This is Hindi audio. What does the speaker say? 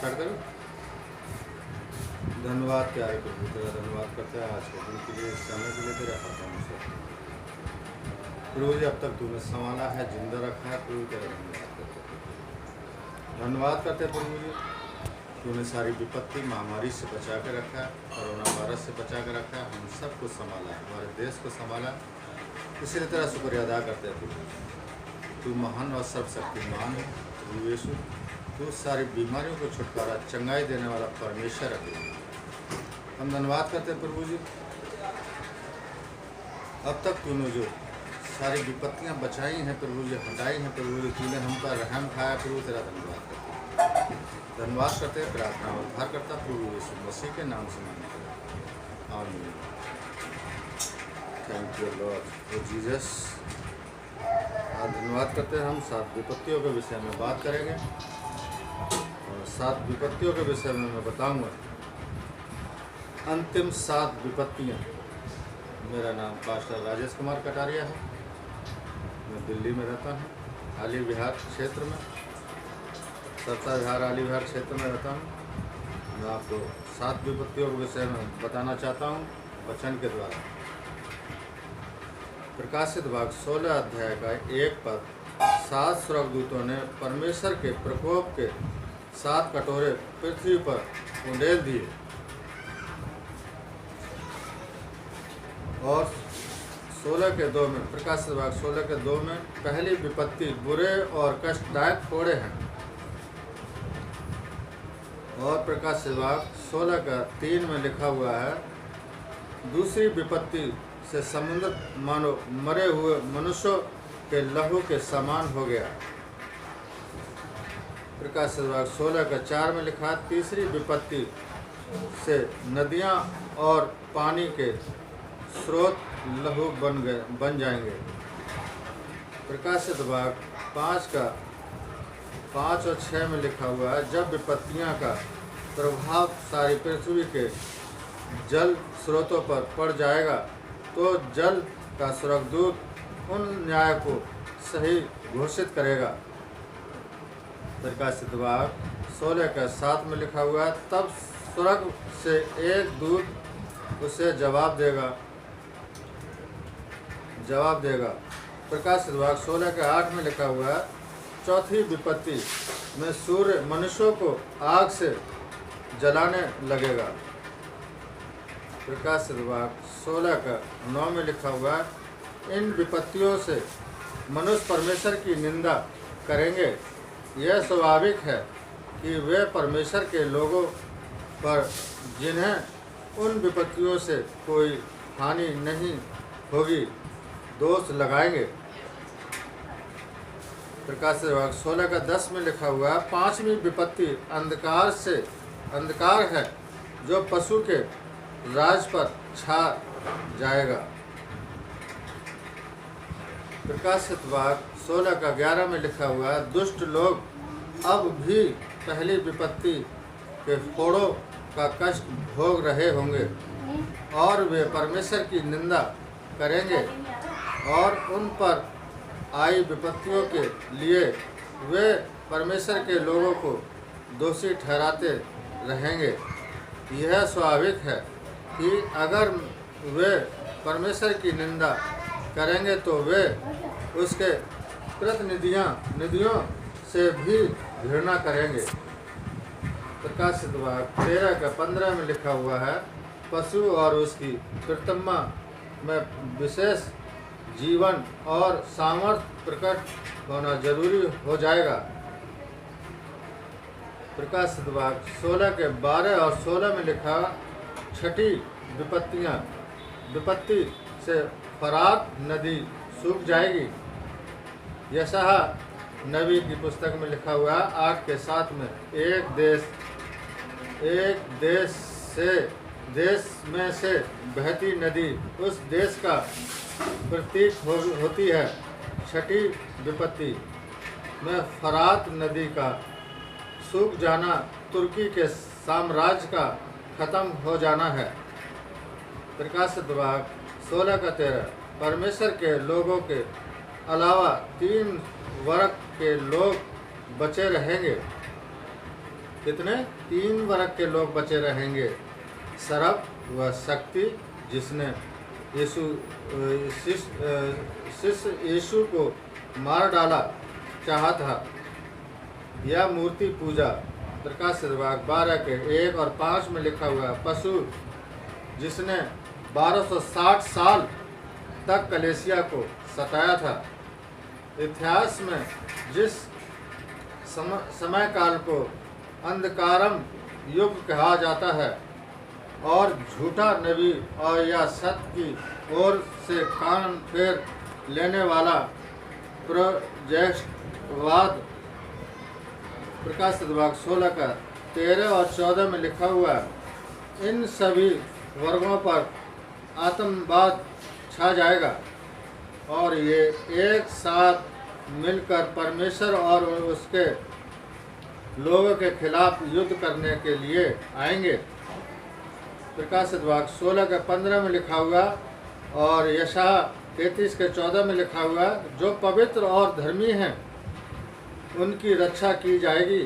स्टार्ट करो। धन्यवाद प्यारे प्रभु, तेरा धन्यवाद करते हैं आज के दिन के लिए, इस समय के लिए तेरा खाता हूँ सर प्रभु जी। अब तक तूने संभाला है, जिंदा रखा है प्रभु, तेरा धन्यवाद करते हैं। धन्यवाद करते हैं प्रभु जी, तूने सारी विपत्ति महामारी से बचा के रखा है, कोरोना वायरस से बचा के रखा है, हम सबको संभाला है, हमारे देश को संभाला, इसलिए तेरा शुक्रिया अदा करते हैं प्रभु। तू महान और सर्वशक्तिमान है प्रभु यीशु, तू सारी बीमारियों को छुटकारा चंगाई देने वाला परमेश्वर है। हम धन्यवाद करते हैं प्रभु जी, अब तक तूने जो सारी विपत्तियां बचाई हैं प्रभु जी, हटाई हैं प्रभु जी, तूने हम पर रहम खाया प्रभु, तेरा धन्यवाद करते हैं। धन्यवाद करते हैं, प्रार्थना और उद्धार करता प्रभु यीशु मसीह के नाम से मांगते हैं, आमीन। Thank you Lord O Jesus. आज धन्यवाद करते हैं। हम 7 विपत्तियों के विषय में बात करेंगे और 7 विपत्तियों के विषय में मैं बताऊंगा। अंतिम 7 विपत्तियां। मेरा नाम पास्टर राजेश कुमार कटारिया है, मैं दिल्ली में रहता हूँ, आली विहार क्षेत्र में, सत्ता विहार आली विहार क्षेत्र में रहता हूँ। मैं आपको 7 विपत्तियों के विषय में बताना चाहता हूँ वचन के द्वारा। प्रकाशित भाग 16 अध्याय का 1 पद, 7 स्वर्गदूतों ने परमेश्वर के प्रकोप के 7 कटोरे पृथ्वी पर उंडेल दिए और 16 के 2 में, प्रकाशित भाग 16 के 2 में पहली विपत्ति बुरे और कष्टदायक फोड़े हैं और प्रकाशित भाग 16 का 3 में लिखा हुआ है, दूसरी विपत्ति से समुद्र मानो मरे हुए मनुष्यों के लहू के समान हो गया। प्रकाशित भाग 16 का 4 में लिखा, तीसरी विपत्ति से नदियां और पानी के स्रोत लहू बन जाएंगे। प्रकाशित भाग 5 का 5 और 6 में लिखा हुआ है, जब विपत्तियां का प्रभाव सारी पृथ्वी के जल स्रोतों पर पड़ जाएगा तो जल का स्वर्गदूत उन न्याय को सही घोषित करेगा। प्रकाशित भाग 16 का 7 में लिखा हुआ है, तब स्वर्ग से एक दूत उसे जवाब देगा। प्रकाशित भाग 16 के 8 में लिखा हुआ है, चौथी विपत्ति में सूर्य मनुष्यों को आग से जलाने लगेगा। प्रकाशित भाग 16 का 9 में लिखा हुआ है, इन विपत्तियों से मनुष्य परमेश्वर की निंदा करेंगे। यह स्वाभाविक है कि वे परमेश्वर के लोगों पर जिन्हें उन विपत्तियों से कोई हानि नहीं होगी दोष लगाएंगे। प्रकाशित भाग 16 का 10 में लिखा हुआ है, पांचवी विपत्ति अंधकार है जो पशु के राज पर छा जाएगा। प्रकाशित भाग 16 का 11 में लिखा हुआ है, दुष्ट लोग अब भी पहली विपत्ति के फोड़ों का कष्ट भोग रहे होंगे और वे परमेश्वर की निंदा करेंगे और उन पर आई विपत्तियों के लिए वे परमेश्वर के लोगों को दोषी ठहराते रहेंगे। यह स्वाभाविक है कि अगर वे परमेश्वर की निंदा करेंगे तो वे उसके प्रतिनिधियों से भी घृणा करेंगे। प्रकाशित भाग 13 का 15 में लिखा हुआ है, पशु और उसकी प्रतिमा में विशेष जीवन और सामर्थ्य प्रकट होना जरूरी हो जाएगा। प्रकाशित भाग 16 के 12 और 16 में लिखा, छठी विपत्ति से फरात नदी सूख जाएगी। यशायाह नबी की पुस्तक में लिखा हुआ 8 के 7 में, एक देश में से बहती नदी उस देश का प्रतीक होती है। छठी विपत्ति में फरात नदी का सूख जाना तुर्की के साम्राज्य का खत्म हो जाना है। प्रकाशित भाग 16 का 13, परमेश्वर के लोगों के अलावा 3 वर्ग के लोग बचे रहेंगे। कितने 3 वर्ग के लोग बचे रहेंगे। सरब व शक्ति जिसने शिष्य यीशु को मार डाला चाहा था। यह मूर्ति पूजा प्रकाशित वाक्य 12 के 1 और 5 में लिखा हुआ है। पशु जिसने 1260 साल तक कलेसिया को सताया था। इतिहास में जिस समय काल को अंधकारम युग कहा जाता है और झूठा नबी और या सत्य की ओर से कान फेर लेने वाला प्रोजेक्टवाद प्रकाशित वाक्य 16 का 13 और 14 में लिखा हुआ है। इन सभी वर्गों पर आतंकवाद छा जाएगा और ये एक साथ मिलकर परमेश्वर और उसके लोगों के खिलाफ युद्ध करने के लिए आएंगे। प्रकाशित वाक्य 16 के 15 में लिखा हुआ और यशायाह 33 के 14 में लिखा हुआ, जो पवित्र और धर्मी हैं उनकी रक्षा की जाएगी